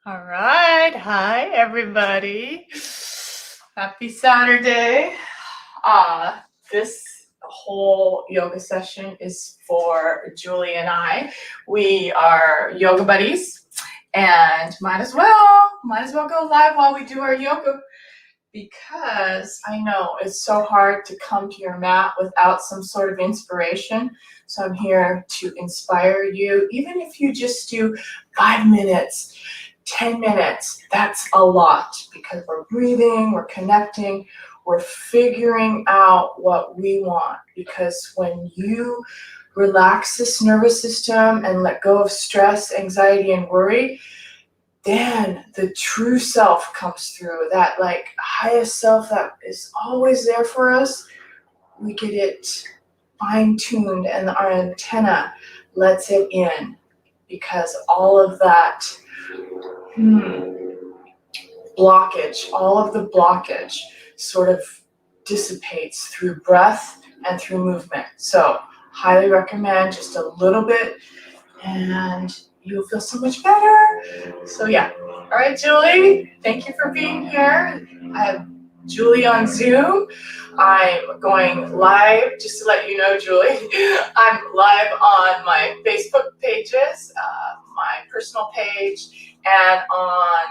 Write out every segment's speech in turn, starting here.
All right. Hi, everybody. Happy Saturday. This whole yoga session is for Julie and I. We are yoga buddies and might as well go live while we do our yoga, because I know it's so hard to come to your mat without some sort of inspiration. So I'm here to inspire you. Even if you just do 5 minutes, 10 minutes, that's a lot, because we're breathing, we're connecting, we're figuring out what we want. Because when you relax this nervous system and let go of stress, anxiety, and worry, then the true self comes through, that like highest self that is always there for us. We get it fine-tuned and our antenna lets it in, because all of that blockage, all of the blockage sort of dissipates through breath and through movement. So highly recommend just a little bit and you'll feel so much better. So yeah. All right, Julie, thank you for being here. I have Julie on Zoom. I'm going live, just to let you know, Julie, I'm live on my Facebook pages, my personal page, and on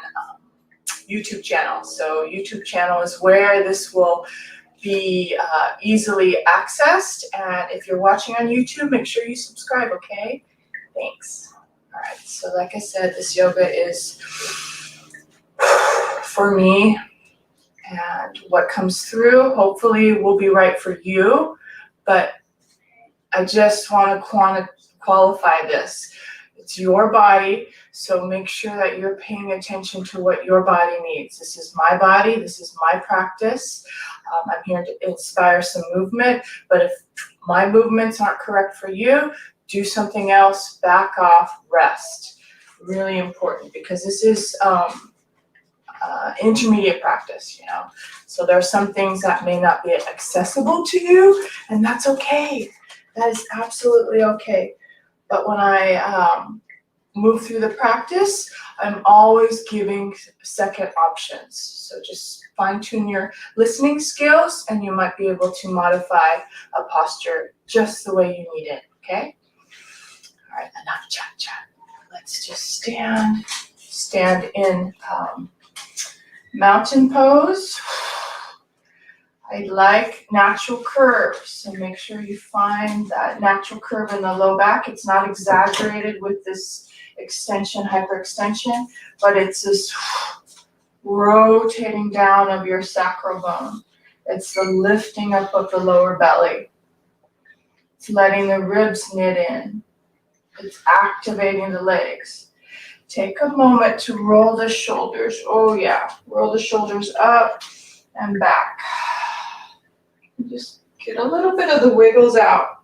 YouTube channel. So YouTube channel is where this will be easily accessed. And if you're watching on YouTube, make sure you subscribe, okay? Thanks. All right, so like I said, this yoga is for me, and what comes through hopefully will be right for you, but I just want to qualify this. It's your body, so make sure that you're paying attention to what your body needs. This is my body, this is my practice. I'm here to inspire some movement, but if my movements aren't correct for you, do something else, back off, rest. Really important, because this is intermediate practice, you know. So there are some things that may not be accessible to you, and that's okay. That is absolutely okay. But when I move through the practice, I'm always giving second options. So just fine-tune your listening skills, and you might be able to modify a posture just the way you need it, okay? All right, enough chat. Let's just stand in mountain pose. I like natural curves, so make sure you find that natural curve in the low back. It's not exaggerated with this extension, hyperextension, but it's this rotating down of your sacral bone. It's the lifting up of the lower belly. It's letting the ribs knit in. It's activating the legs. Take a moment to roll the shoulders. Oh yeah, roll the shoulders up and back. Just get a little bit of the wiggles out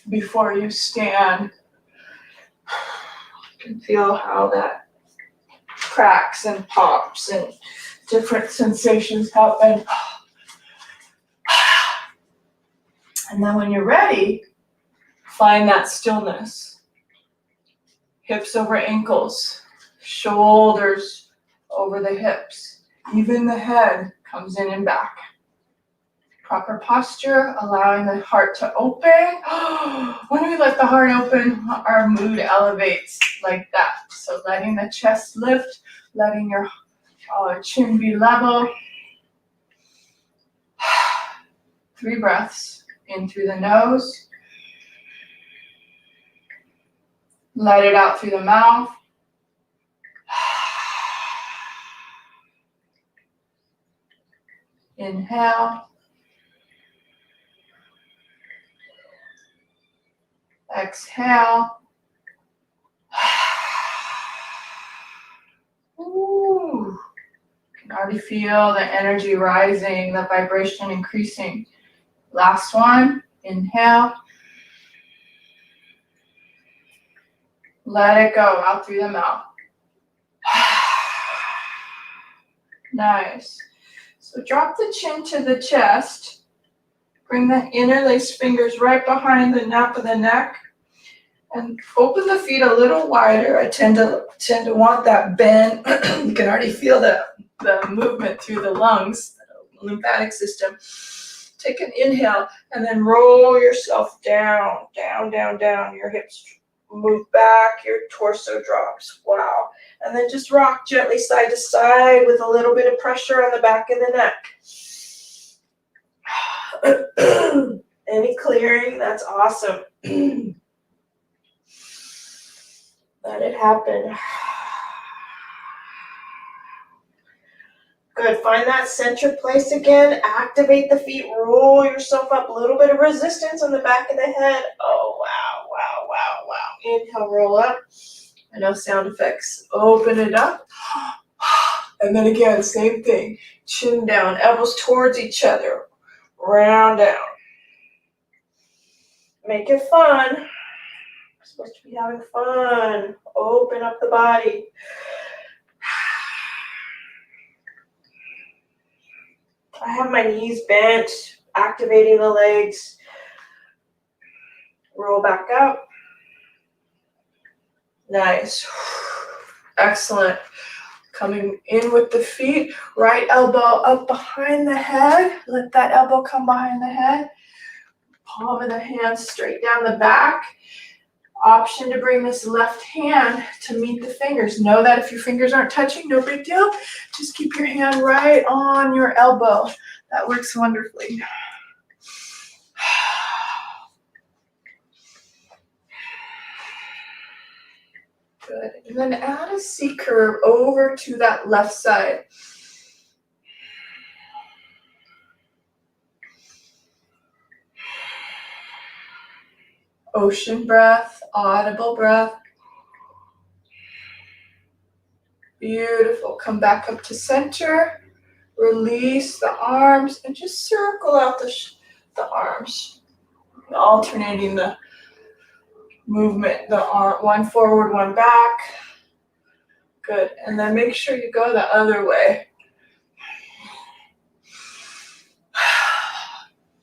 before you stand. You can feel how that cracks and pops and different sensations happen. And then when you're ready, find that stillness. Hips over ankles, shoulders over the hips. Even the head comes in and back. Proper posture, allowing the heart to open. When we let the heart open, our mood elevates like that. So letting the chest lift, letting your chin be level. 3 breaths in through the nose. Let it out through the mouth. Inhale. Exhale. Ooh. You can already feel the energy rising, the vibration increasing. Last one. Inhale. Let it go out through the mouth. Nice. So drop the chin to the chest. Bring the interlaced fingers right behind the nape of the neck. And open the feet a little wider. I tend to want that bend. You can already feel the movement through the lungs, the lymphatic system. Take an inhale and then roll yourself down, down, down, down. Your hips move back, your torso drops. Wow. And then just rock gently side to side with a little bit of pressure on the back of the neck. Any clearing, that's awesome. Let it happen. Good. Find that center place again. Activate the feet. Roll yourself up. A little bit of resistance on the back of the head. Oh, wow, wow, wow, wow. Inhale, roll up. I know sound effects. Open it up. And then again, same thing. Chin down. Elbows towards each other. Round down. Make it fun. We're supposed to be having fun. Open up the body. I have my knees bent, activating the legs. Roll back up. Nice. Excellent. Coming in with the feet. Right elbow up behind the head. Let that elbow come behind the head. Palm of the hand straight down the back. Option to bring this left hand to meet the fingers. Know that if your fingers aren't touching, no big deal. Just keep your hand right on your elbow. That works wonderfully. Good. And then add a C curve over to that left side. Ocean breath, audible breath. Beautiful. Come back up to center. Release the arms and just circle out the arms. Alternating the movement, the arm, one forward, one back. Good. And then make sure you go the other way.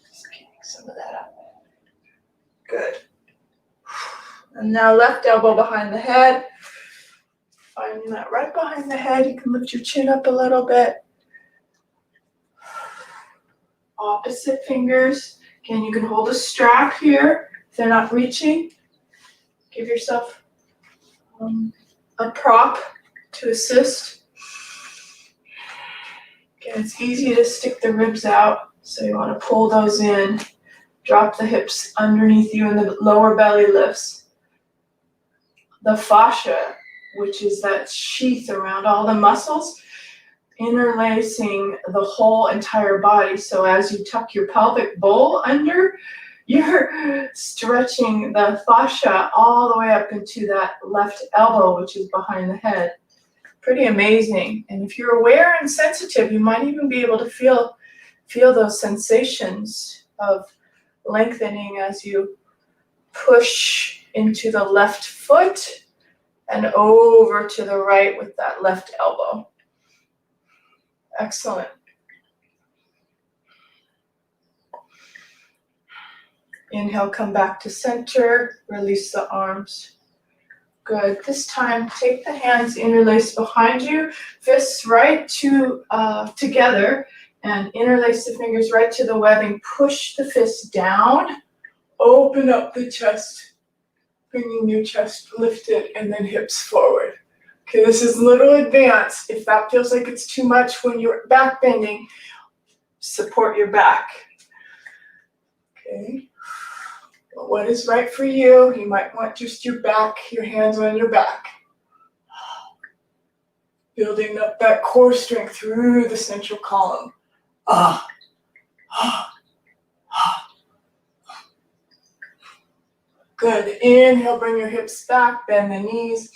Just keeping some of that up. Good. And now left elbow behind the head. Finding that right behind the head. You can lift your chin up a little bit. Opposite fingers. Again, you can hold a strap here if they're not reaching. Give yourself a prop to assist. Again, it's easy to stick the ribs out, so you want to pull those in. Drop the hips underneath you and the lower belly lifts. The fascia, which is that sheath around all the muscles, interlacing the whole entire body. So as you tuck your pelvic bowl under, you're stretching the fascia all the way up into that left elbow, which is behind the head. Pretty amazing. And if you're aware and sensitive, you might even be able to feel those sensations of lengthening as you push into the left foot and over to the right with that left elbow. Excellent. Inhale, come back to center, release the arms. Good. This time, take the hands interlace behind you, fists right together, and interlace the fingers right to the webbing. Push the fists down, open up the chest, bringing your chest lifted, and then hips forward. Okay, this is a little advanced. If that feels like it's too much when you're back bending, support your back. Okay. Well, what is right for you? You might want just your back, your hands on your back. Building up that core strength through the central column. Good. Inhale, bring your hips back, bend the knees.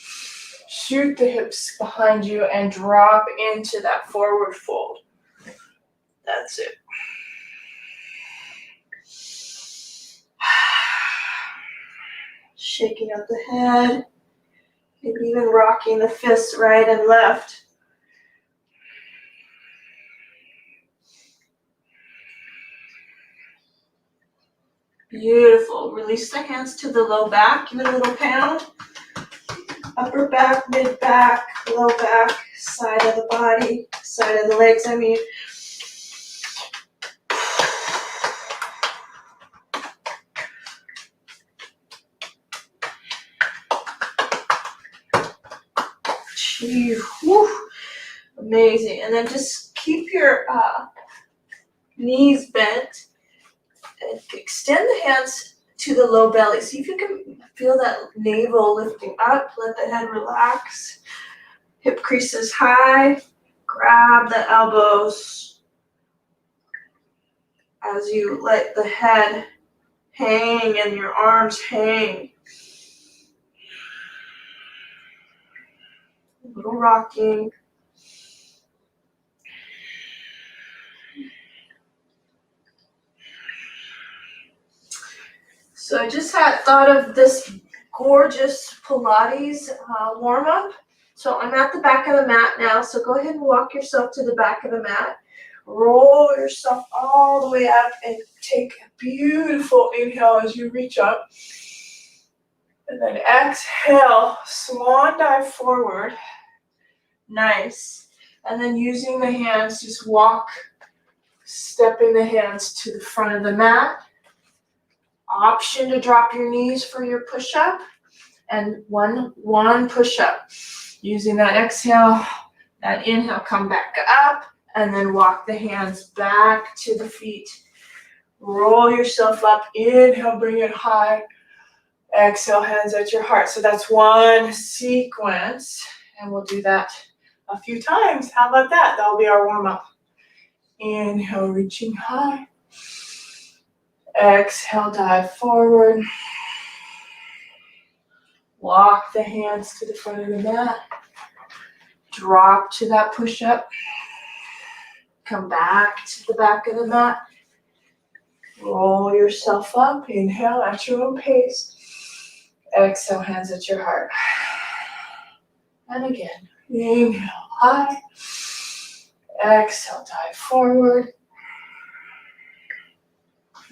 Shoot the hips behind you and drop into that forward fold. That's it. Shaking up the head, maybe even rocking the fists right and left. Beautiful. Release the hands to the low back. Give it a little pound. Upper back, mid back, low back, side of the body, side of the legs, I mean. Whew. Amazing. And then just keep your knees bent and extend the hands to the low belly. See if you can feel that navel lifting up. Let the head relax. Hip creases high. Grab the elbows as you let the head hang and your arms hang. A little rocking. So I just had thought of this gorgeous Pilates warm-up. So I'm at the back of the mat now, so go ahead and walk yourself to the back of the mat. Roll yourself all the way up and take a beautiful inhale as you reach up. And then exhale, swan dive forward. Nice. And then using the hands, just walk, stepping the hands to the front of the mat. Option to drop your knees for your push-up, and one push-up. Using that exhale, that inhale, come back up, and then walk the hands back to the feet. Roll yourself up, inhale, bring it high. Exhale, hands at your heart. So that's one sequence, and we'll do that a few times. How about that? That'll be our warm-up. Inhale, reaching high. Exhale, dive forward. Walk the hands to the front of the mat. Drop to that push-up. Come back to the back of the mat. Roll yourself up. Inhale at your own pace. Exhale, hands at your heart. And again, inhale high. Exhale, dive forward.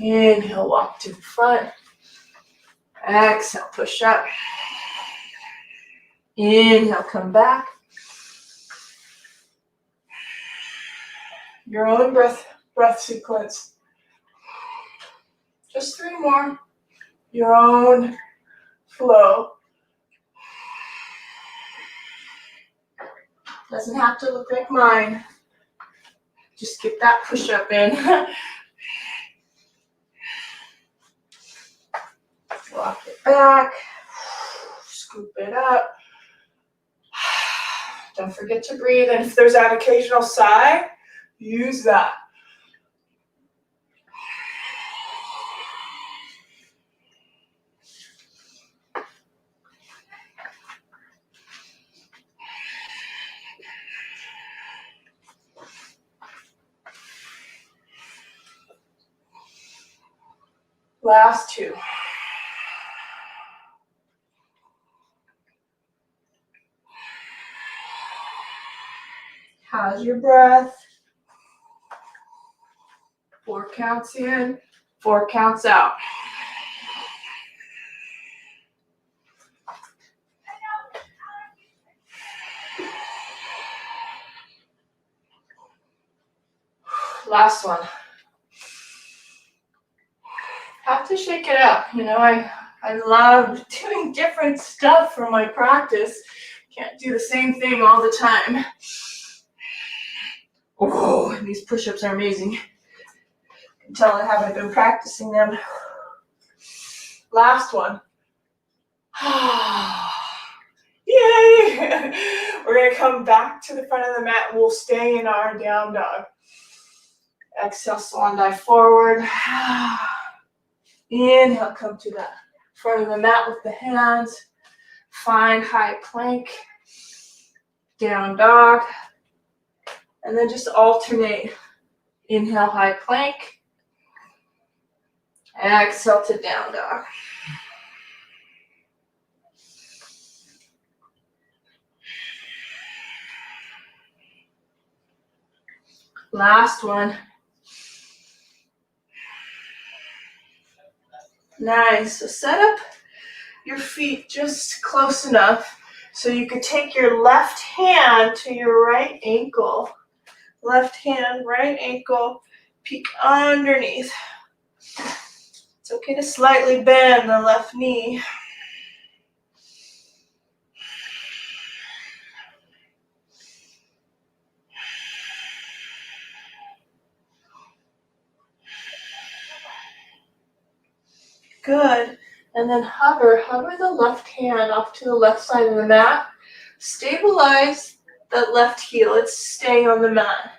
Inhale, walk to the front. Exhale, push up. Inhale, come back. Your own breath sequence. Just 3 more. Your own flow. Doesn't have to look like mine. Just get that push up in. Walk it back. Scoop it up. Don't forget to breathe. And if there's that occasional sigh, use that. Last 2. How's your breath? 4 counts in, 4 counts out. Last one. Have to shake it up. You know, I love doing different stuff for my practice. Can't do the same thing all the time. Oh, and these push-ups are amazing. You can tell I haven't been practicing them. Last one. Yay! We're going to come back to the front of the mat and we'll stay in our down dog. Exhale, swan dive forward. Inhale, come to the front of the mat with the hands. Find high plank. Down dog. And then just alternate. Inhale, high plank. Exhale to down dog. Last one. Nice. So set up your feet just close enough so you could take your left hand to your right ankle. Left hand, right ankle, peek underneath. It's okay to slightly bend the left knee. Good. And then hover the left hand off to the left side of the mat. Stabilize that left heel. It's staying on the mat.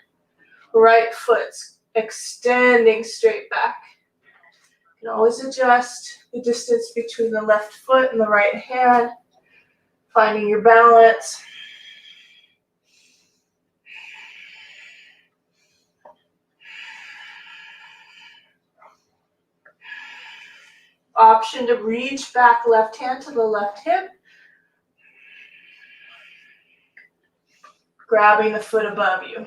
Right foot's extending straight back. You can always adjust the distance between the left foot and the right hand, finding your balance. Option to reach back left hand to the left hip. Grabbing the foot above you.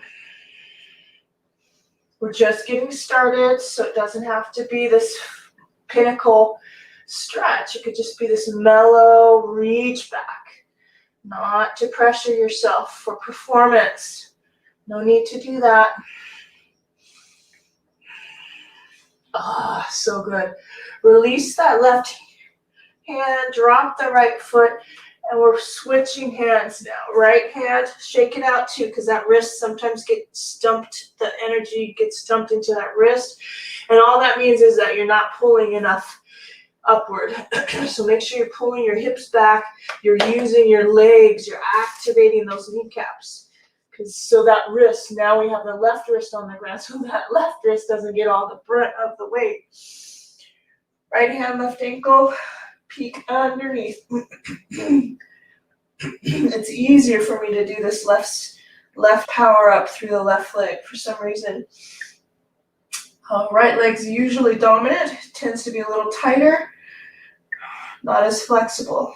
We're just getting started, so it doesn't have to be this pinnacle stretch. It could just be this mellow reach back. Not to pressure yourself for performance. No need to do that. Ah, so good. Release that left hand, drop the right foot, and we're switching hands now. Right hand, shake it out too, because that wrist sometimes gets stumped, the energy gets stumped into that wrist. And all that means is that you're not pulling enough upward. So make sure you're pulling your hips back, you're using your legs, you're activating those kneecaps. So that wrist, now we have the left wrist on the ground, so that left wrist doesn't get all the brunt of the weight. Right hand, left ankle, peek underneath. It's easier for me to do this left power up through the left leg for some reason. Right leg's usually dominant, tends to be a little tighter, not as flexible.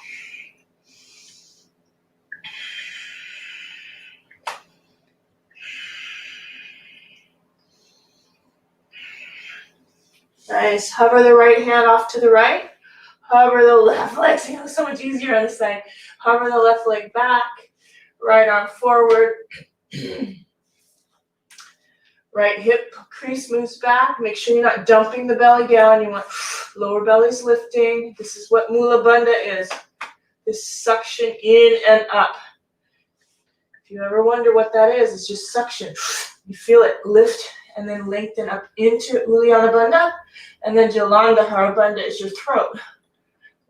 Nice. Hover the right hand off to the right. Hover the left leg. See, it's so much easier on this side. Hover the left leg back. Right arm forward. Right hip crease moves back. Make sure you're not dumping the belly down. You want lower belly's lifting. This is what Mula Bandha is. This suction in and up. If you ever wonder what that is, it's just suction. You feel it lift and then lengthen up into Uddiyana Bandha. And then Jalandhara Bandha is your throat.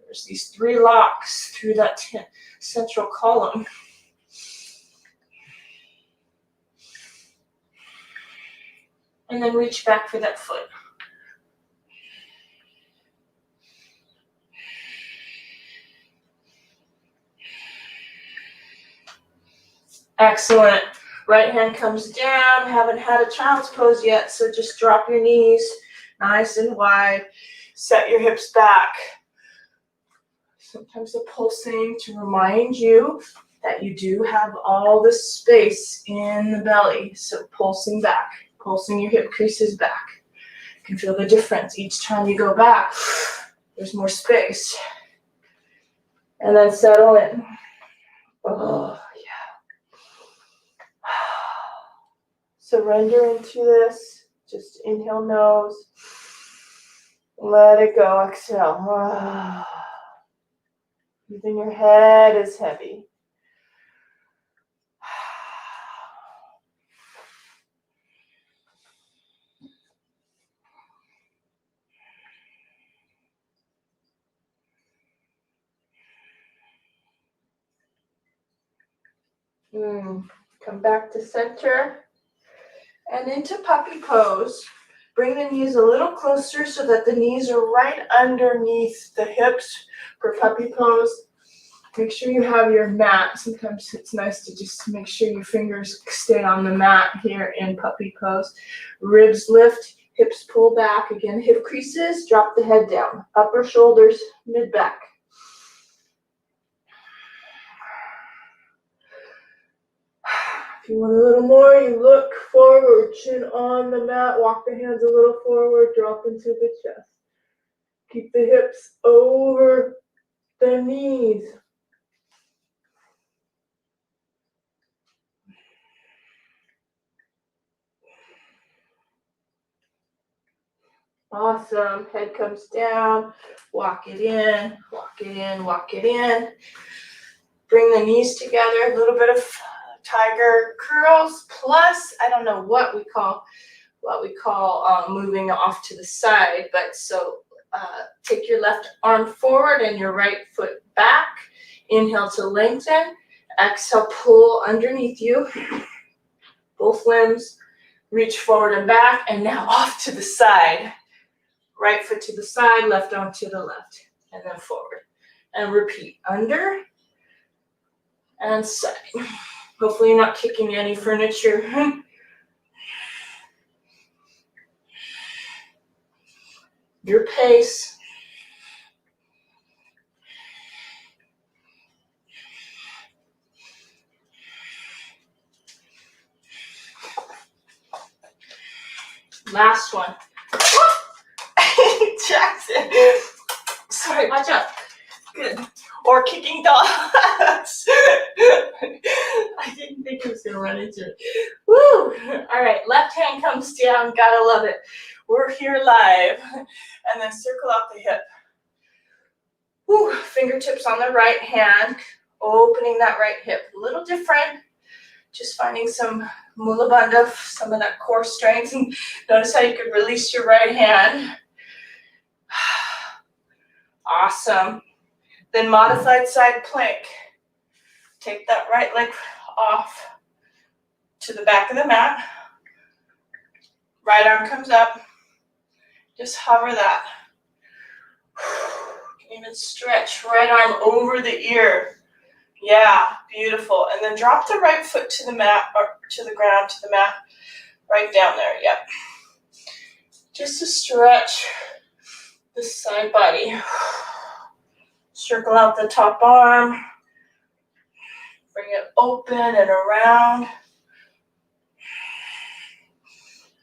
There's these 3 locks through that central column. And then reach back for that foot. Excellent. Right hand comes down. Haven't had a child's pose yet, so just drop your knees nice and wide. Set your hips back. Sometimes the pulsing to remind you that you do have all the space in the belly. So pulsing back, pulsing your hip creases back. You can feel the difference each time you go back. There's more space. And then settle in. Oh, yeah. Surrender into this. Just inhale nose. Let it go. Exhale. Even your head is heavy. Come back to center and into puppy pose. Bring the knees a little closer so that the knees are right underneath the hips for puppy pose. Make sure you have your mat. Sometimes it's nice to just make sure your fingers stay on the mat here in puppy pose. Ribs lift, hips pull back. Again, hip creases, drop the head down. Upper shoulders, mid-back. If you want a little more, you look forward, chin on the mat, walk the hands a little forward, drop into the chest. Keep the hips over the knees. Awesome. Head comes down. Walk it in, walk it in, walk it in. Bring the knees together. A little bit of tiger curls plus, I don't know what we call moving off to the side, but so take your left arm forward and your right foot back. Inhale to lengthen. Exhale, pull underneath you. Both limbs. Reach forward and back, and now off to the side. Right foot to the side, left arm to the left, and then forward. And repeat, under and side. Hopefully you're not kicking any furniture. Your pace. Last one. Jackson. Sorry, watch out. Good. Or kicking dogs. I didn't think I was gonna run into it. Woo! All right, left hand comes down, gotta love it. We're here live. And then circle out the hip. Woo! Fingertips on the right hand, opening that right hip. A little different. Just finding some mula bandha, some of that core strength. And notice how you could release your right hand. Awesome. Then modified side plank. Take that right leg off to the back of the mat. Right arm comes up. Just hover that. You can even stretch right arm over the ear. Yeah, beautiful. And then drop the right foot to the mat, or to the ground, to the mat. Right down there, yep. Just to stretch the side body. Circle out the top arm. Bring it open and around.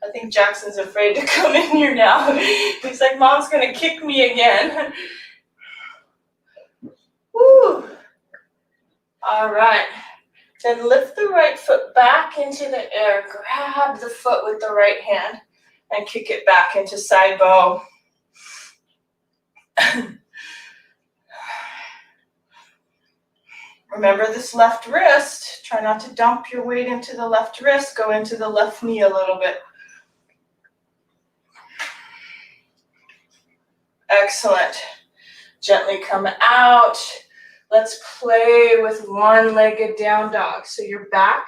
I think Jackson's afraid to come in here now. He's like, Mom's gonna kick me again. Woo! All right. Then lift the right foot back into the air. Grab the foot with the right hand and kick it back into side bow. Remember this left wrist. Try not to dump your weight into the left wrist. Go into the left knee a little bit. Excellent. Gently come out. Let's play with one-legged down dog. So you're back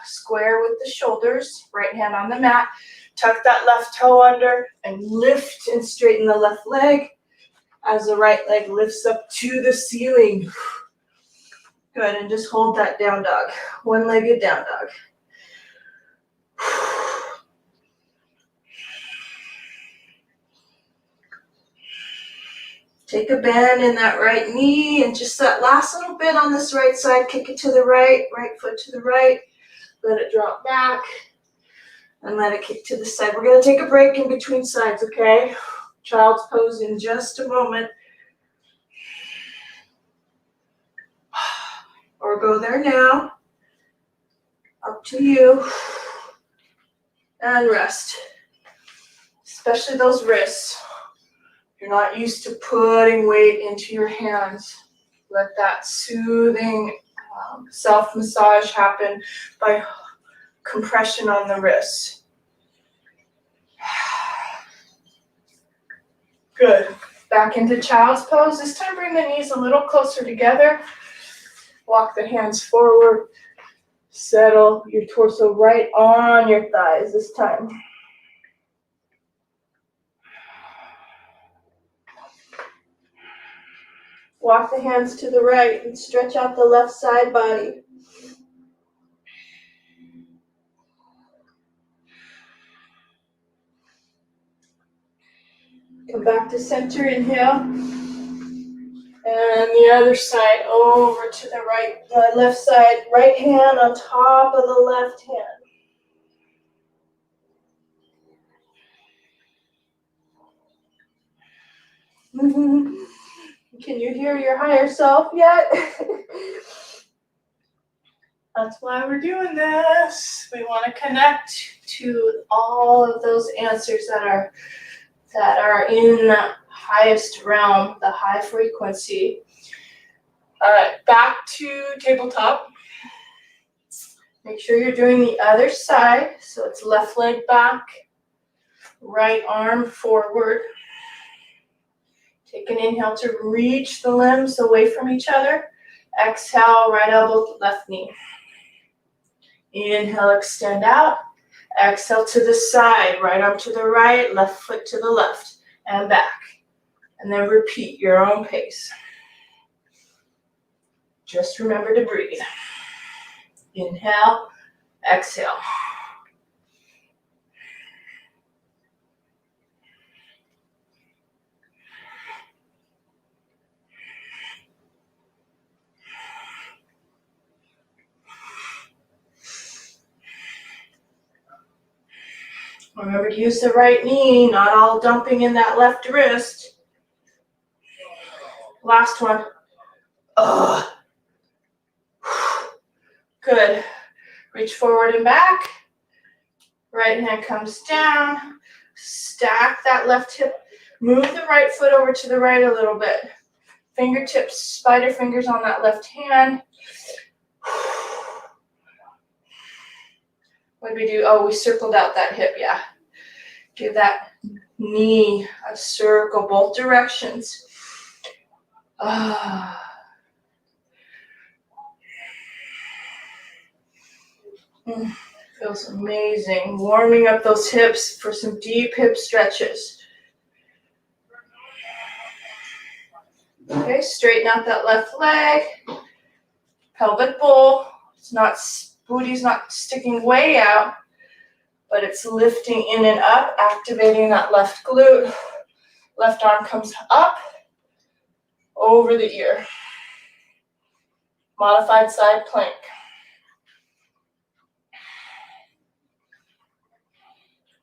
square with the shoulders, right hand on the mat. Tuck that left toe under and lift and straighten the left leg as the right leg lifts up to the ceiling. Good, and just hold that down dog. One-legged down dog. Take a bend in that right knee and just that last little bit on this right side, kick it to the right, right foot to the right, let it drop back, and let it kick to the side. We're gonna take a break in between sides, okay? Child's pose in just a moment. Or go there now, up to you, and rest. Especially those wrists. You're not used to putting weight into your hands. Let that soothing self-massage happen by compression on the wrists. Good. Back into child's pose. This time bring the knees a little closer together. Walk the hands forward. Settle your torso right on your thighs this time. Walk the hands to the right and stretch out the left side body. Come back to center, inhale. And the other side over to the right, the left side, right hand on top of the left hand. Can you hear your higher self yet? That's why we're doing this. We want to connect to all of those answers that are in the highest realm, the high frequency. All right, back to tabletop. Make sure you're doing the other side. So it's left leg back, right arm forward. Take an inhale to reach the limbs away from each other. Exhale, right elbow, left knee. Inhale, extend out. Exhale to the side, right arm to the right, left foot to the left, and back. And then repeat your own pace. Just remember to breathe. Inhale, exhale. Remember to use the right knee, not all dumping in that left wrist. Last one. Ugh. Good. Reach forward and back. Right hand comes down. Stack that left hip. Move the right foot over to the right a little bit. Fingertips, spider fingers on that left hand. What did we do? Oh, we circled out that hip, yeah. Give that knee a circle, both directions. Feels amazing. Warming up those hips for some deep hip stretches. Okay, straighten out that left leg. Pelvic bowl. Booty's not sticking way out, but it's lifting in and up, activating that left glute. Left arm comes up, over the ear. Modified side plank.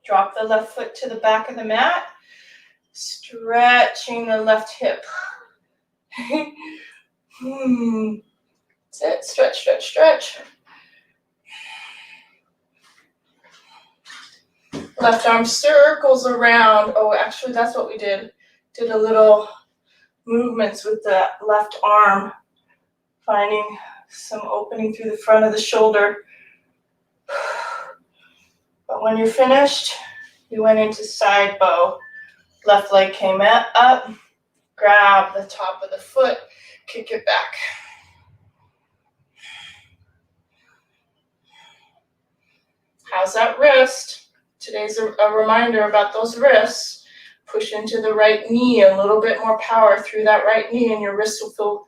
Drop the left foot to the back of the mat, stretching the left hip. That's it, stretch, stretch, stretch. Left arm circles around. Oh, actually, that's what we did. Did a little movements with the left arm, finding some opening through the front of the shoulder. But when you're finished, you went into side bow. Left leg came up, grab the top of the foot, kick it back. How's that wrist? Today's a reminder about those wrists. Push into the right knee, a little bit more power through that right knee, and your wrist will feel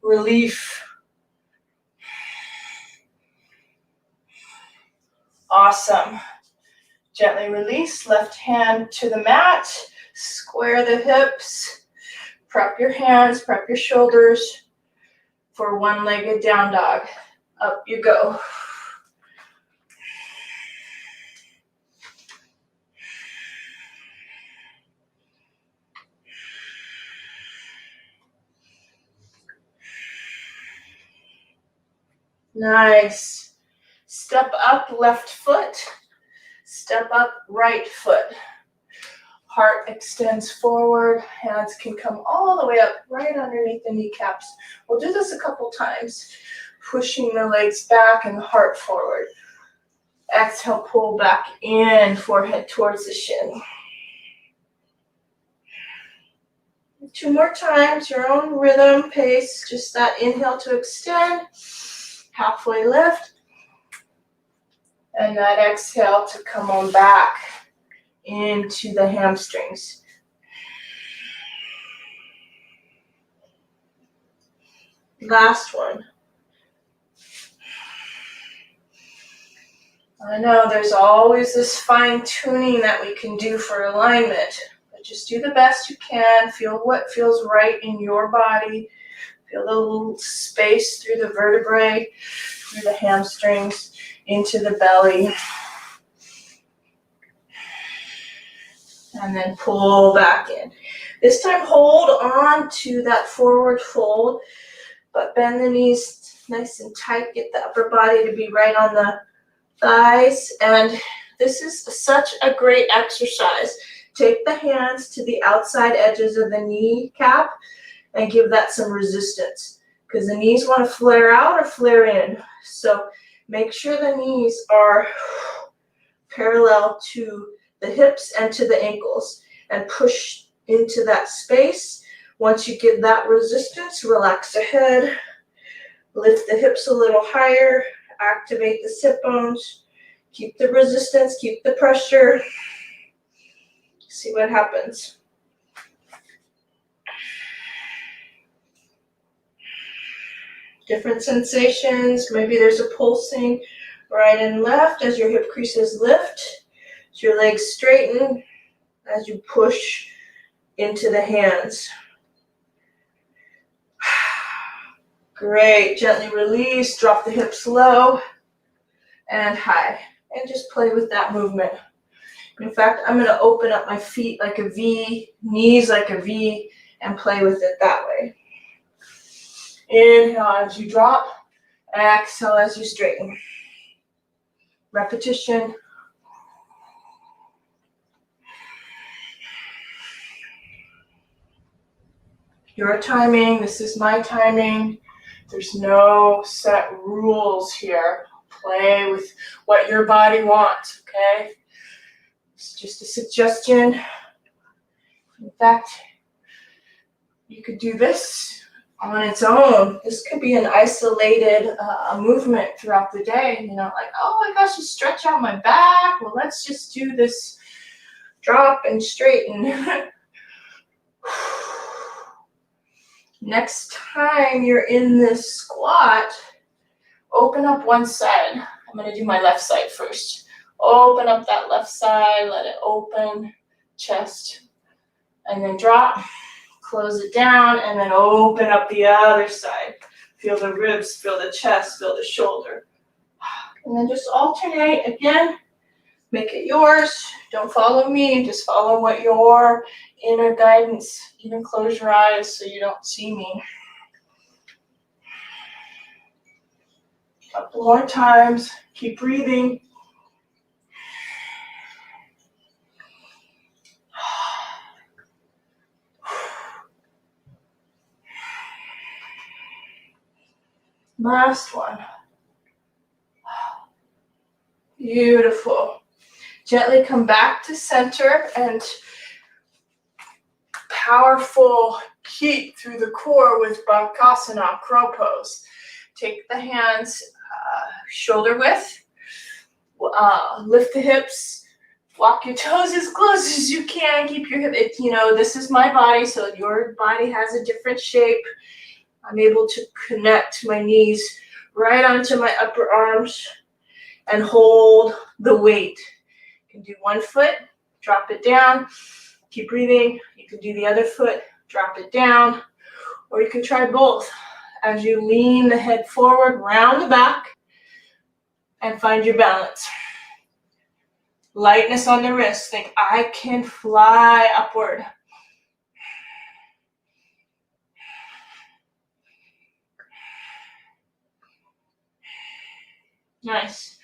relief. Awesome. Gently release, left hand to the mat, square the hips, prep your hands, prep your shoulders for one-legged down dog. Up you go. Nice. Step up, left foot. Step up, right foot. Heart extends forward. Hands can come all the way up, right underneath the kneecaps. We'll do this a couple times. Pushing the legs back and the heart forward. Exhale, pull back in, forehead towards the shin. 2 more times, your own rhythm, pace. Just that inhale to extend. Halfway lift. And that exhale to come on back into the hamstrings. Last one. I know there's always this fine tuning that we can do for alignment, but just do the best you can. Feel what feels right in your body. Feel the little space through the vertebrae, through the hamstrings, into the belly. And then pull back in. This time hold on to that forward fold, but bend the knees nice and tight. Get the upper body to be right on the thighs. And this is such a great exercise. Take the hands to the outside edges of the kneecap and give that some resistance, because the knees want to flare out or flare in. So make sure the knees are parallel to the hips and to the ankles, and push into that space. Once you get that resistance, relax the head, lift the hips a little higher, activate the sit bones, keep the resistance, keep the pressure. See what happens. Different sensations. Maybe there's a pulsing right and left as your hip creases lift, as your legs straighten, as you push into the hands. Great. Gently release, drop the hips low and high, and just play with that movement. In fact, I'm going to open up my feet like a V, knees like a V, and play with it that way. Inhale as you drop, exhale as you straighten. Repetition. Your timing, this is my timing. There's no set rules here. Play with what your body wants, okay? It's just a suggestion. In fact, you could do this on its own. This could be an isolated movement throughout the day. You know, like, oh my gosh, you stretch out my back. Well, let's just do this drop and straighten. Next time you're in this squat, open up one side. I'm going to do my left side first. Open up that left side, let it open, chest, and then drop, close it down, and then open up the other side. Feel the ribs, feel the chest, feel the shoulder. And then just alternate again. Make it yours. Don't follow me, just follow what your inner guidance. Even close your eyes so you don't see me. A couple more times. Keep breathing. Last one. Beautiful. Gently come back to center and powerful heat through the core with Bakasana, crow pose. Take the hands shoulder width, lift the hips, walk your toes as close as you can, keep your hip, this is my body, so your body has a different shape. I'm able to connect my knees right onto my upper arms and hold the weight. You can do one foot, drop it down, keep breathing. You can do the other foot, drop it down, or you can try both as you lean the head forward, round the back, and find your balance. Lightness on the wrist. Think, I can fly upward. Nice.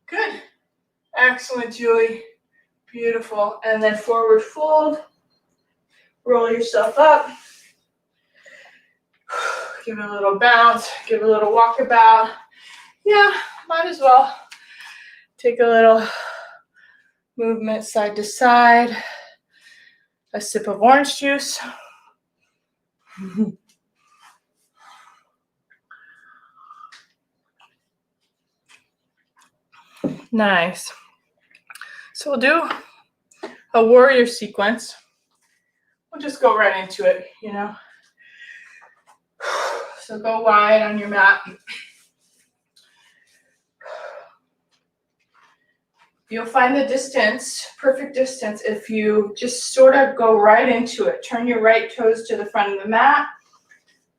Good. Excellent, Julie. Beautiful. And then forward fold. Roll yourself up. Give it a little bounce. Give it a little walkabout. Yeah, might as well. Take a little movement side to side. A sip of orange juice. Nice. So we'll do a warrior sequence. We'll just go right into it, So go wide on your mat. You'll find the distance, perfect distance, if you just sort of go right into it. Turn your right toes to the front of the mat.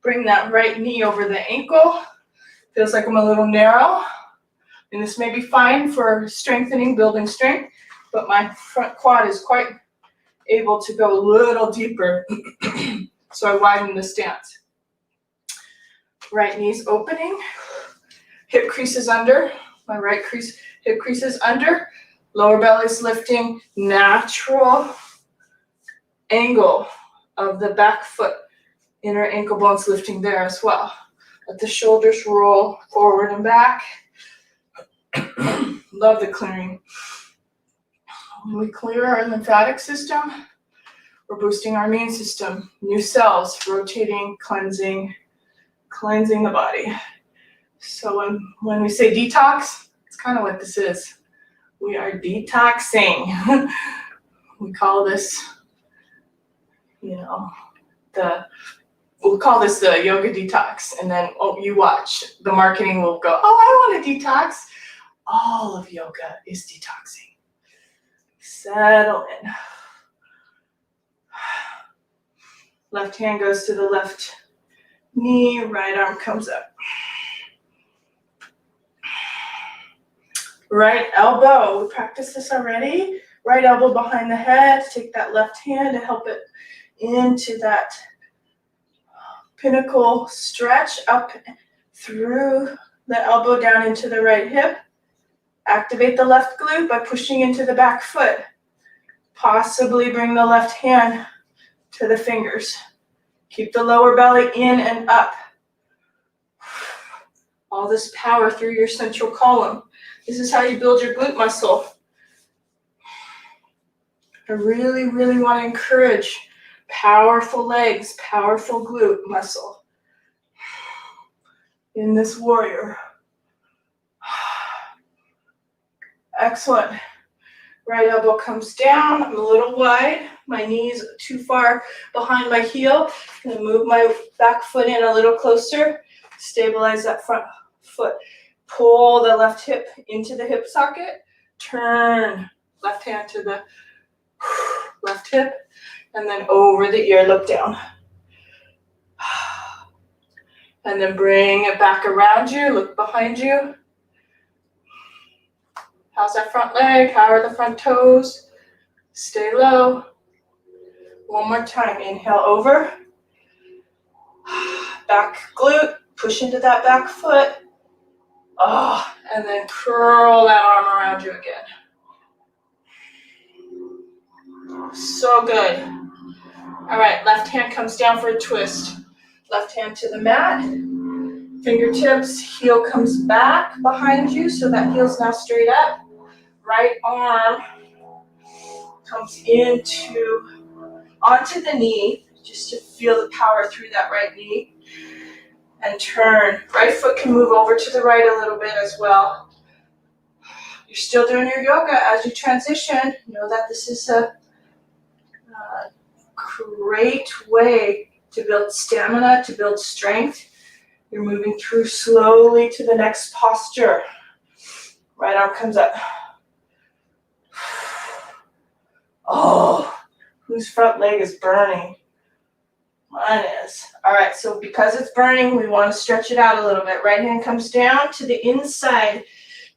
Bring that right knee over the ankle. Feels like I'm a little narrow. And this may be fine for strengthening, building strength, but my front quad is quite able to go a little deeper. So I widen the stance. Right knee's opening, hip creases under, my right hip creases under, lower belly's lifting, natural angle of the back foot, inner ankle bones lifting there as well. Let the shoulders roll forward and back. Love the clearing. When we clear our lymphatic system, we're boosting our immune system, new cells, rotating, cleansing the body. So when we say detox, it's kind of what this is. We are detoxing. We call this, we'll call this the yoga detox. And then you watch, the marketing will go, oh, I want to detox. All of yoga is detoxing. Settle in. Left hand goes to the left knee, right arm comes up. Right elbow, we practiced this already. Right elbow behind the head, take that left hand to help it into that pinnacle stretch up through the elbow down into the right hip. Activate the left glute by pushing into the back foot. Possibly bring the left hand to the fingers. Keep the lower belly in and up. All this power through your central column. This is how you build your glute muscle. I really, really want to encourage powerful legs, powerful glute muscle in this warrior. Excellent. Right elbow comes down. I'm a little wide. My knees too far behind my heel. I'm gonna move my back foot in a little closer. Stabilize that front foot. Pull the left hip into the hip socket. Turn left hand to the left hip. And then over the ear, look down. And then bring it back around you. Look behind you. How's that front leg? How are the front toes? Stay low. One more time. Inhale over. Back glute. Push into that back foot. Oh, and then curl that arm around you again. So good. All right, left hand comes down for a twist. Left hand to the mat. Fingertips, heel comes back behind you, so that heel's now straight up. Right arm comes onto the knee, just to feel the power through that right knee. And turn. Right foot can move over to the right a little bit as well. You're still doing your yoga as you transition. Know that this is a great way to build stamina, to build strength. You're moving through slowly to the next posture. Right arm comes up. Oh, whose front leg is burning? Mine is. All right, so because it's burning, we want to stretch it out a little bit. Right hand comes down to the inside.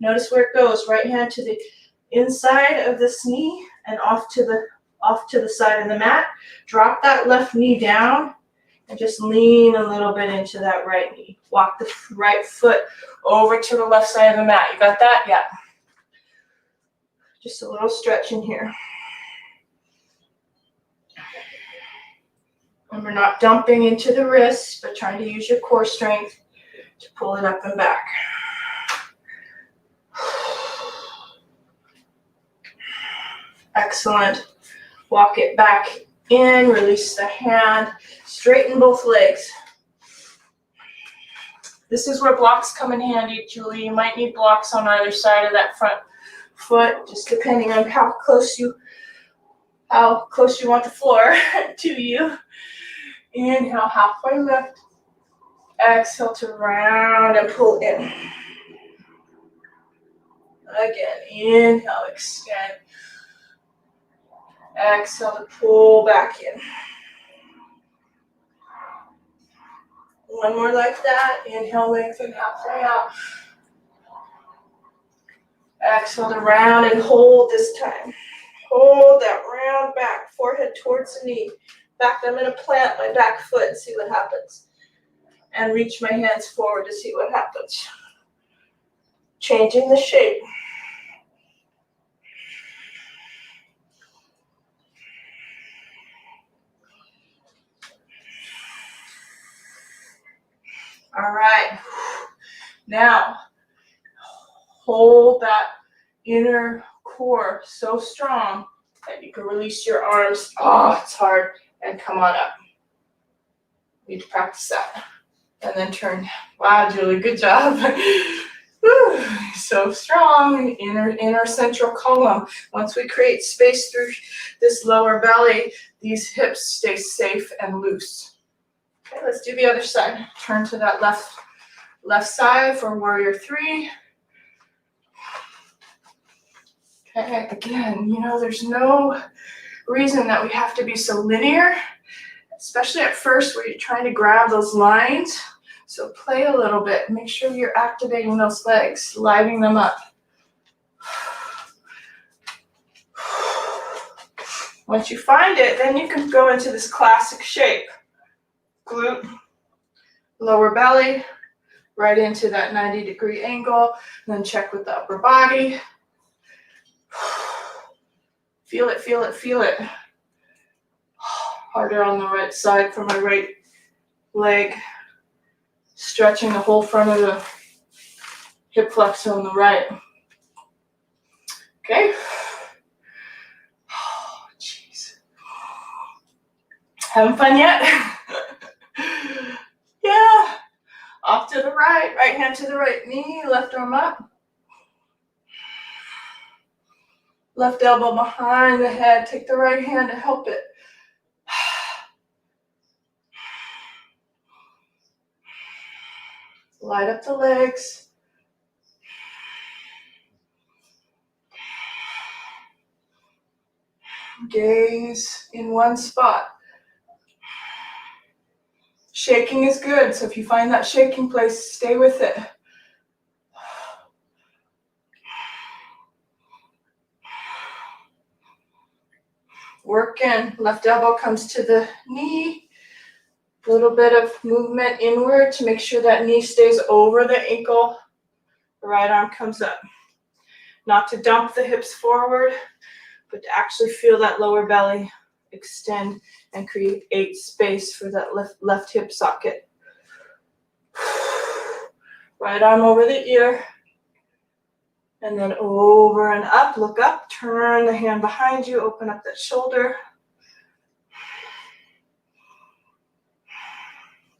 Notice where it goes. Right hand to the inside of this knee and off to the side of the mat. Drop that left knee down and just lean a little bit into that right knee. Walk the right foot over to the left side of the mat. You got that? Yeah. Just a little stretch in here. And we're not dumping into the wrists, but trying to use your core strength to pull it up and back. Excellent. Walk it back in, release the hand, straighten both legs. This is where blocks come in handy, Julie. You might need blocks on either side of that front foot, just depending on how close you want the floor to you. Inhale, halfway lift. Exhale to round and pull in. Again, inhale, extend. Exhale to pull back in. One more like that. Inhale, lengthen halfway out. Exhale to round and hold this time. hold that round back, forehead towards the knee. Back, I'm gonna plant my back foot and see what happens. And reach my hands forward to see what happens. Changing the shape. All right. Now, hold that inner core so strong that you can release your arms. Oh, it's hard. And come on up. Need to practice that. And then turn. Wow, Julie, good job. Whew, so strong. Inner central column. Once we create space through this lower belly, these hips stay safe and loose. Okay, let's do the other side. Turn to that left side for warrior 3. Okay, again, there's no reason that we have to be so linear, especially at first where you're trying to grab those lines. So play a little bit. Make sure you're activating those legs, lighting them up. Once you find it, then you can go into this classic shape. Glute, lower belly, right into that 90-degree angle, and then check with the upper body. Feel it, feel it, feel it. Harder on the right side for my right leg. Stretching the whole front of the hip flexor on the right. Okay. Oh, jeez. Having fun yet? Yeah. Off to the right hand to the right knee, left arm up. Left elbow behind the head. Take the right hand to help it. Light up the legs. Gaze in one spot. Shaking is good, so if you find that shaking place, stay with it. Work in. Left elbow comes to the knee. A little bit of movement inward to make sure that knee stays over the ankle. The right arm comes up. Not to dump the hips forward, but to actually feel that lower belly extend and create space for that left hip socket. Right arm over the ear. And then over and up, look up, turn the hand behind you, open up that shoulder.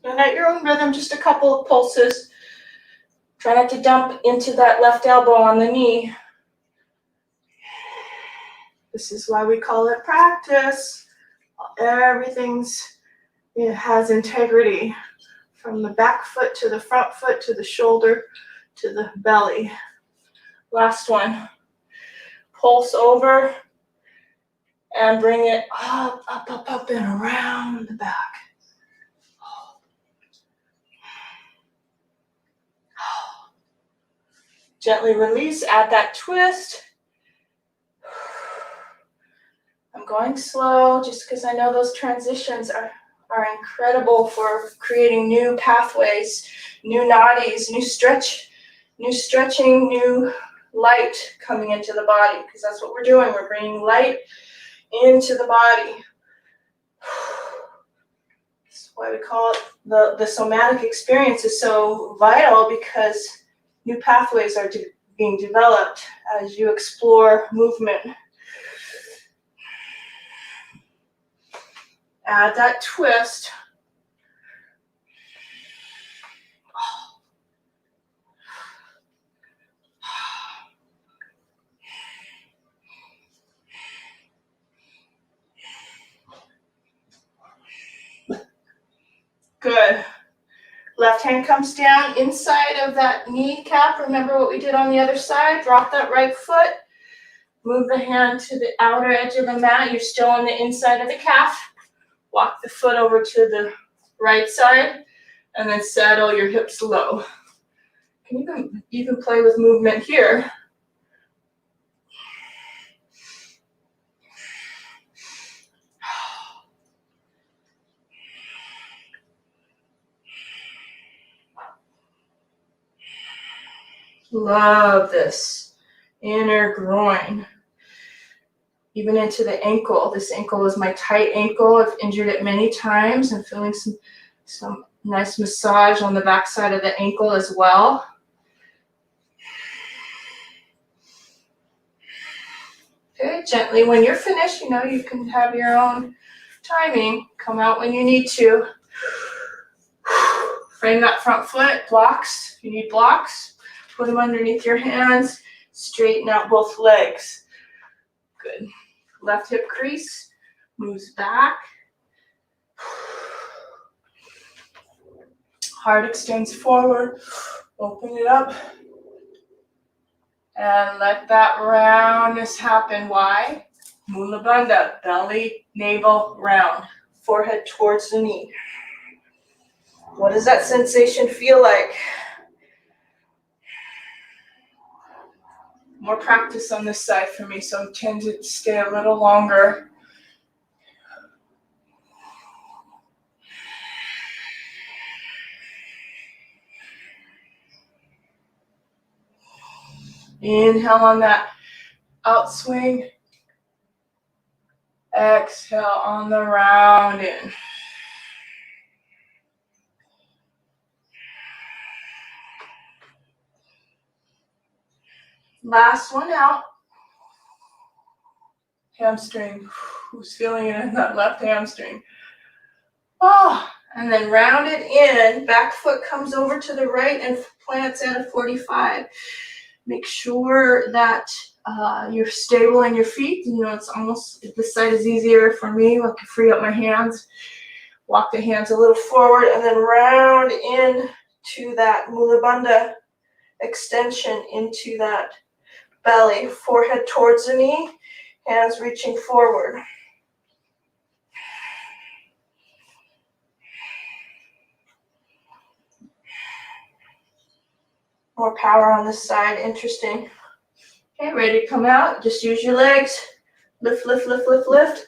And at your own rhythm, just a couple of pulses. Try not to dump into that left elbow on the knee. This is why we call it practice. It has integrity. From the back foot to the front foot to the shoulder to the belly. Last one. Pulse over and bring it up, up, up, up, and around the back. Gently release, add that twist. I'm going slow just because I know those transitions are incredible for creating new pathways, new nadis, new stretching, new light coming into the body, because that's what we're doing. We're bringing light into the body. That's why we call it the somatic experience is so vital, because new pathways are being developed as you explore movement. Add that twist. Good. Left hand comes down inside of that kneecap. Remember what we did on the other side? Drop that right foot. Move the hand to the outer edge of the mat. You're still on the inside of the calf. Walk the foot over to the right side, and then saddle your hips low. You can even play with movement here. Love this. Inner groin. Even into the ankle. This ankle is my tight ankle. I've injured it many times. I'm feeling some nice massage on the back side of the ankle as well. Okay, gently. When you're finished, you can have your own timing. Come out when you need to. Frame that front foot. Blocks. If you need blocks, put them underneath your hands. Straighten out both legs. Good. Left hip crease. Moves back. Heart extends forward. Open it up. And let that roundness happen. Why? Mula Bandha, belly, navel, round. Forehead towards the knee. What does that sensation feel like? More practice on this side for me, so I tend to stay a little longer. Inhale on that outswing. Exhale on the round in. Last one out. Hamstring. Who's feeling it in that left hamstring? Oh, and then round it in. Back foot comes over to the right and plants at a 45. Make sure that you're stable in your feet. It's almost, this side is easier for me. I can free up my hands. Walk the hands a little forward and then round in to that Mula Bandha extension into that belly. Forehead towards the knee, hands reaching forward. More power on this side. Interesting. Okay, ready to come out? Just use your legs. Lift, lift, lift, lift, lift.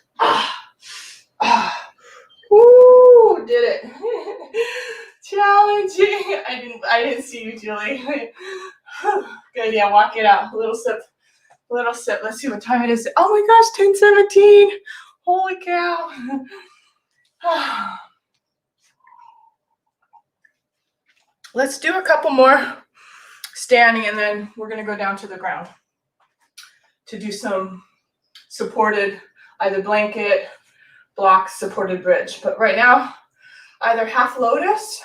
Woo! Did it. Challenging. I didn't see you, Julie. Good, yeah, walk it out. A little sip. Little sip. Let's see what time it is. Oh my gosh, 10:17. Holy cow. Let's do a couple more standing and then we're going to go down to the ground to do some supported, either blanket, blocks, supported bridge. But right now, either half lotus,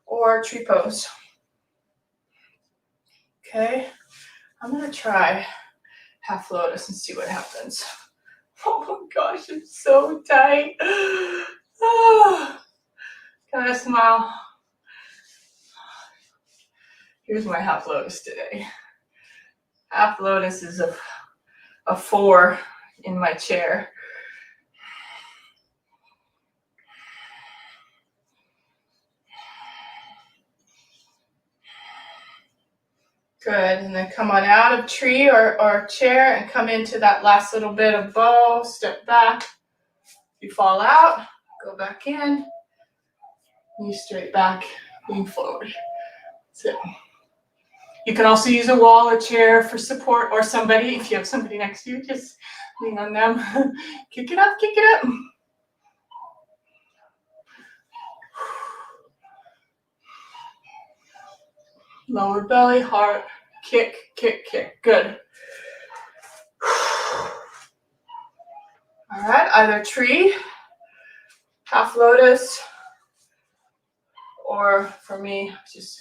or tree pose. Okay, I'm going to try half lotus and see what happens. Oh my gosh, it's so tight. Can I smile? Here's my half lotus today. Half lotus is a 4 in my chair. Good, and then come on out of tree or chair and come into that last little bit of bow, step back. You fall out, go back in, knee straight back, lean forward. That's it. You can also use a wall or chair for support, or somebody, if you have somebody next to you, just lean on them. Kick it up, kick it up. Lower belly, heart, kick, kick, kick. Good. All right, either tree, half lotus, or for me, just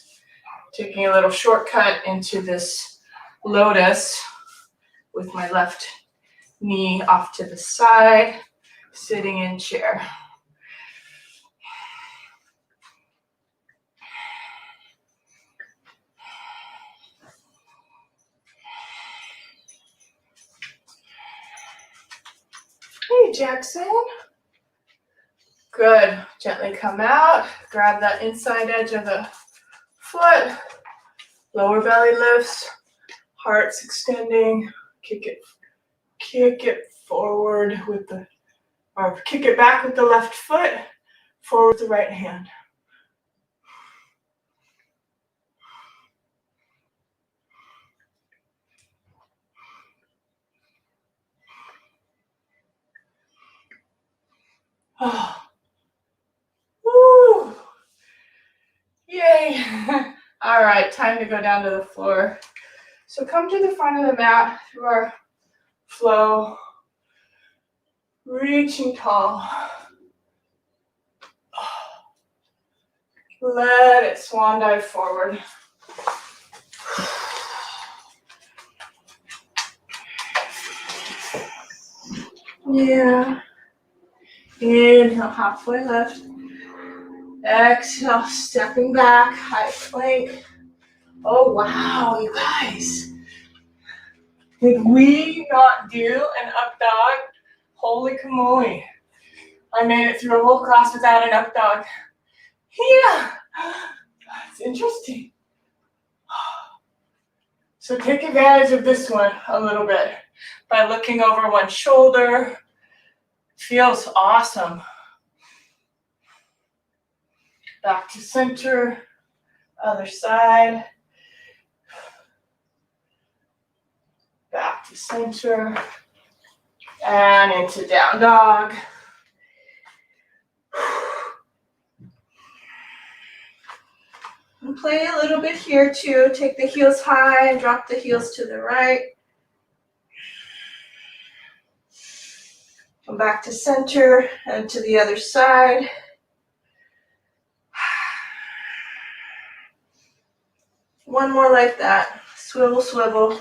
taking a little shortcut into this lotus with my left knee off to the side, sitting in chair. Hey, Jackson. Good. Gently come out. Grab that inside edge of the foot. Lower belly lifts. Heart's extending. Kick it forward with the, or kick it back with the left foot. Forward with the right hand. Oh. Woo. Yay. All right, time to go down to the floor. So come to the front of the mat through our flow, reaching tall. Let it swan dive forward. Yeah. Inhale, halfway lift. Exhale, stepping back, high plank. Oh wow, you guys. Did we not do an up dog? Holy camoly. I made it through a whole class without an up dog. Yeah, it's interesting. So take advantage of this one a little bit by looking over one shoulder. Feels awesome. Back to center, other side. Back to center, and into down dog. And play a little bit here too. Take the heels high and drop the heels to the right. Come back to center and to the other side. One more like that. Swivel, swivel.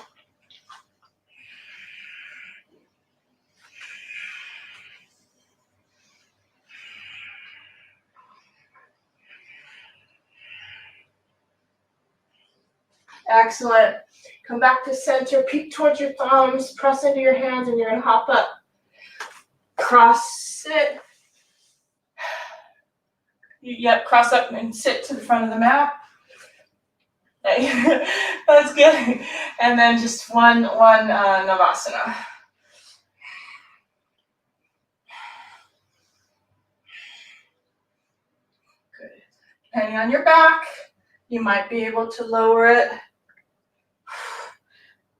Excellent. Come back to center, peek towards your thumbs, press into your hands, and you're gonna hop up. Cross sit. Yep, cross up and sit to the front of the mat. That's good. And then just one Navasana. Good. Depending on your back, you might be able to lower it.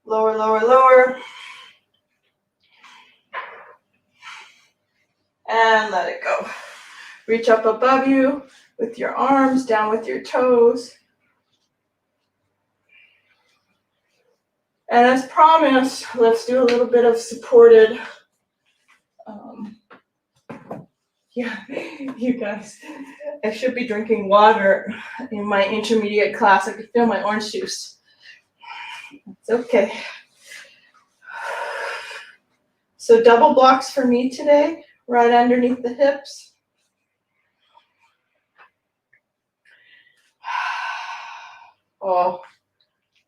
Lower, lower, lower. And let it go. Reach up above you with your arms, down with your toes. And as promised, let's do a little bit of supported, yeah, you guys, I should be drinking water in my intermediate class. I could feel my orange juice. It's okay. So double blocks for me today, right underneath the hips. Oh,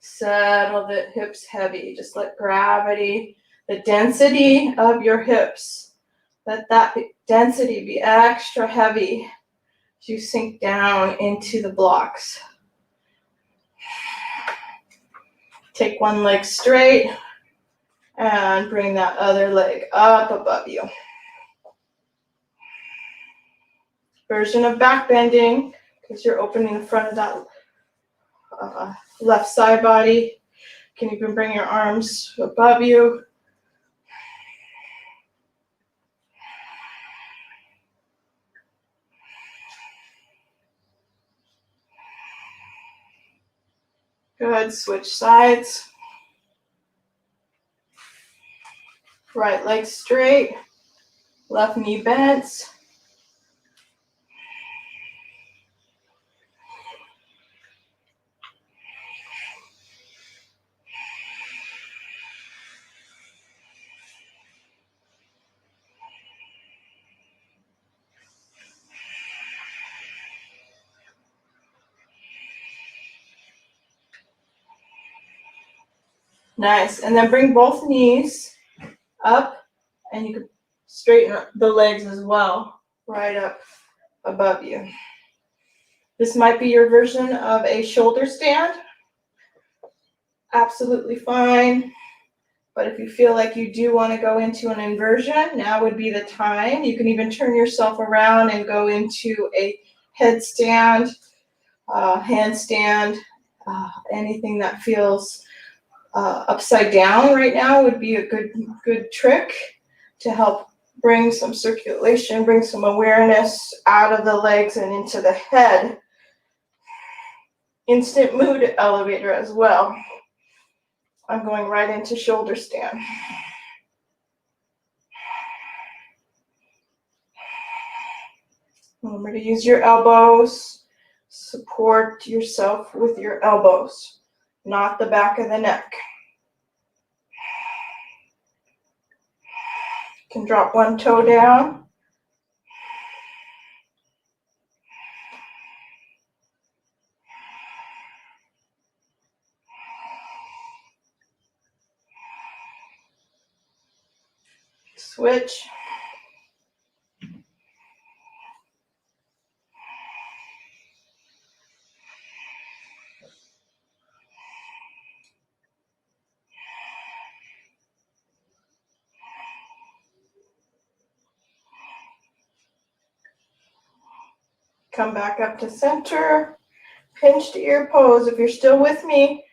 settle the hips heavy. Just let gravity, the density of your hips, let that density be extra heavy as you sink down into the blocks. Take one leg straight and bring that other leg up above you. Version of back bending, because you're opening the front of that left side body. You can even bring your arms above you. Good, switch sides. Right leg straight, left knee bent. Nice, and then bring both knees up, and you can straighten the legs as well, right up above you. This might be your version of a shoulder stand. Absolutely fine. But if you feel like you do want to go into an inversion, now would be the time. You can even turn yourself around and go into a headstand, handstand, anything that feels upside down right now would be a good trick to help bring some circulation, bring some awareness out of the legs and into the head. Instant mood elevator as well. I'm going right into shoulder stand. Remember to use your elbows. Support yourself with your elbows, not the back of the neck. You can drop one toe down. Switch. Come back up to center. Pinched ear pose if you're still with me.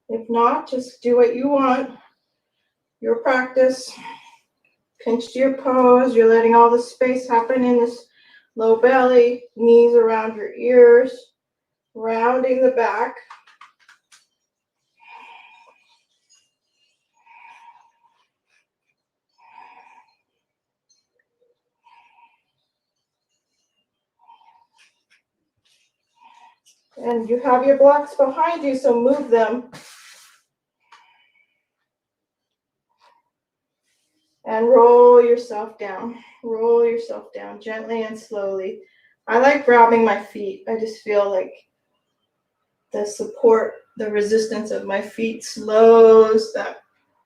If not, just do what you want. Your practice. Pinched ear pose. You're letting all the space happen in this low belly. Knees around your ears. Rounding the back. And you have your blocks behind you, so move them. And roll yourself down. Roll yourself down gently and slowly. I like grabbing my feet. I just feel like the support, the resistance of my feet slows that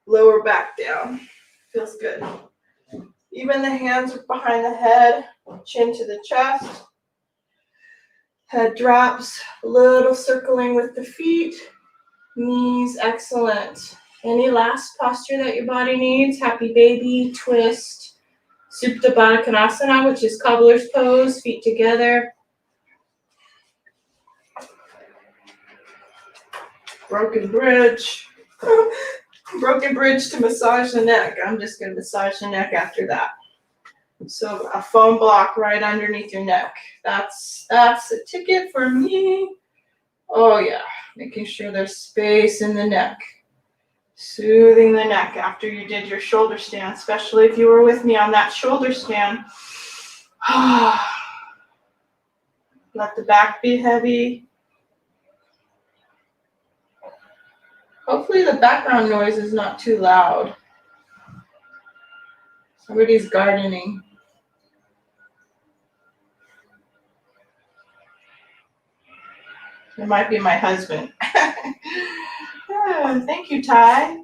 lower back down. Feels good. Even the hands are behind the head, chin to the chest. Head drops, a little circling with the feet. Knees, excellent. Any last posture that your body needs? Happy baby, twist. Supta Baddha Konasana, which is cobbler's pose, feet together. Broken bridge. Broken bridge to massage the neck. I'm just going to massage the neck after that. So a foam block right underneath your neck. That's a ticket for me. Oh yeah, making sure there's space in the neck. Soothing the neck after you did your shoulder stand, especially if you were with me on that shoulder stand. Let the back be heavy. Hopefully the background noise is not too loud. Somebody's gardening. It might be my husband. Oh, thank you, Ty.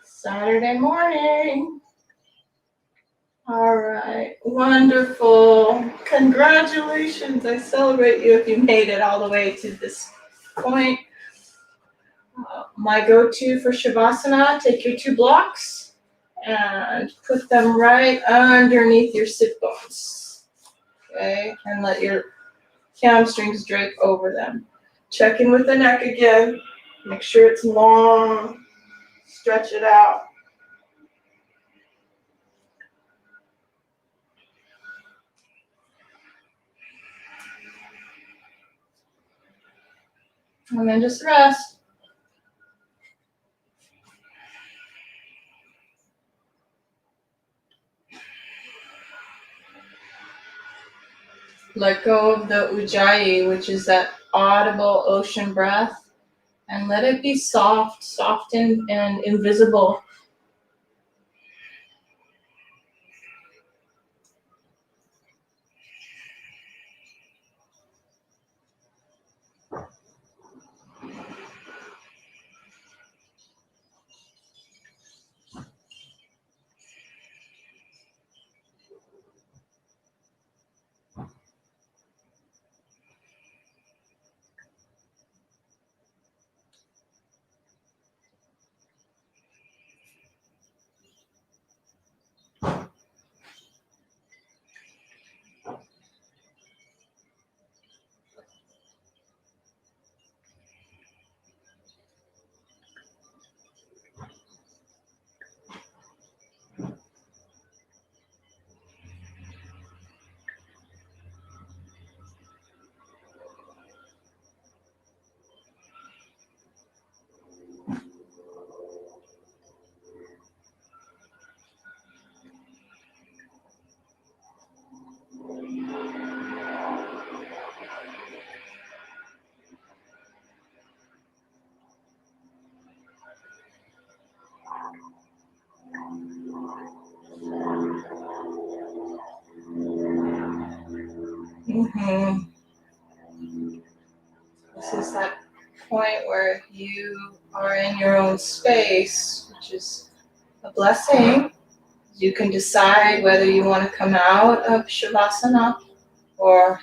Saturday morning. All right, wonderful. Congratulations. I celebrate you if you made it all the way to this point. My go-to for Shavasana, take your 2 blocks and put them right underneath your sit bones. Okay, and let your hamstrings drape over them. Check in with the neck again. Make sure it's long. Stretch it out. And then just rest. Let go of the Ujjayi, which is that audible ocean breath, and let it be soft, soft and invisible. This is that point where you are in your own space, which is a blessing. You can decide whether you want to come out of Shavasana or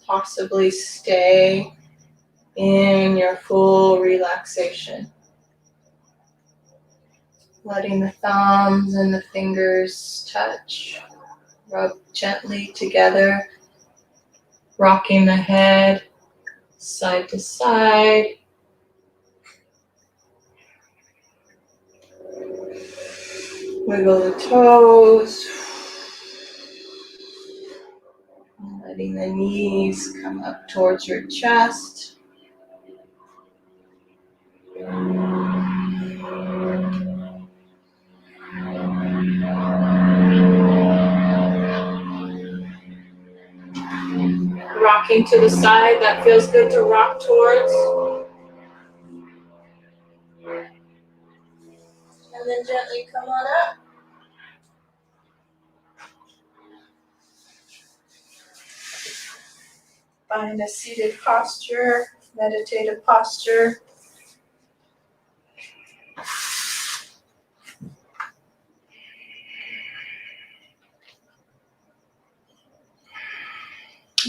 possibly stay in your full relaxation. Letting the thumbs and the fingers touch, rub gently together, rocking the head side to side. Wiggle the toes. Letting the knees come up towards your chest. Rocking to the side, that feels good to rock towards. And then gently come on up. Find a seated posture, meditative posture.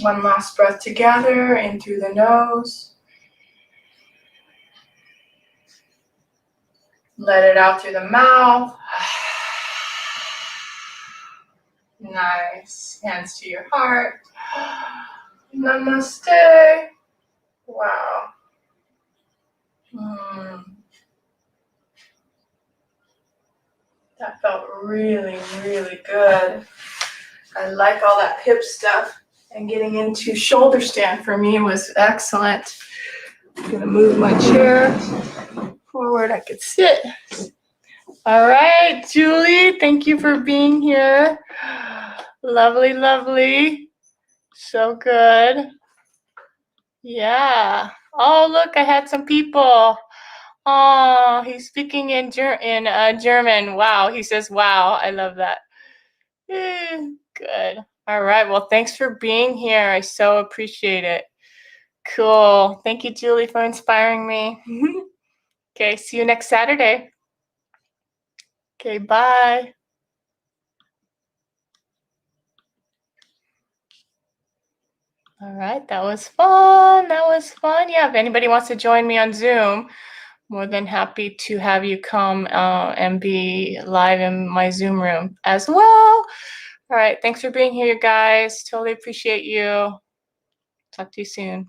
One last breath together, in through the nose. Let it out through the mouth. Nice. Hands to your heart. Namaste. Wow. That felt really, really good. I like all that hip stuff. And getting into shoulder stand for me was excellent. I'm gonna move my chair forward. I could sit. All right, Julie, thank you for being here. Lovely, lovely. So good. Yeah. Oh, look, I had some people. Oh, he's speaking in German. Wow, he says, wow. I love that. Good. All right. Well, thanks for being here. I so appreciate it. Cool. Thank you, Julie, for inspiring me. Okay, see you next Saturday. Okay, bye. All right, that was fun. That was fun. Yeah, if anybody wants to join me on Zoom, more than happy to have you come and be live in my Zoom room as well. All right, thanks for being here, you guys. Totally appreciate you. Talk to you soon.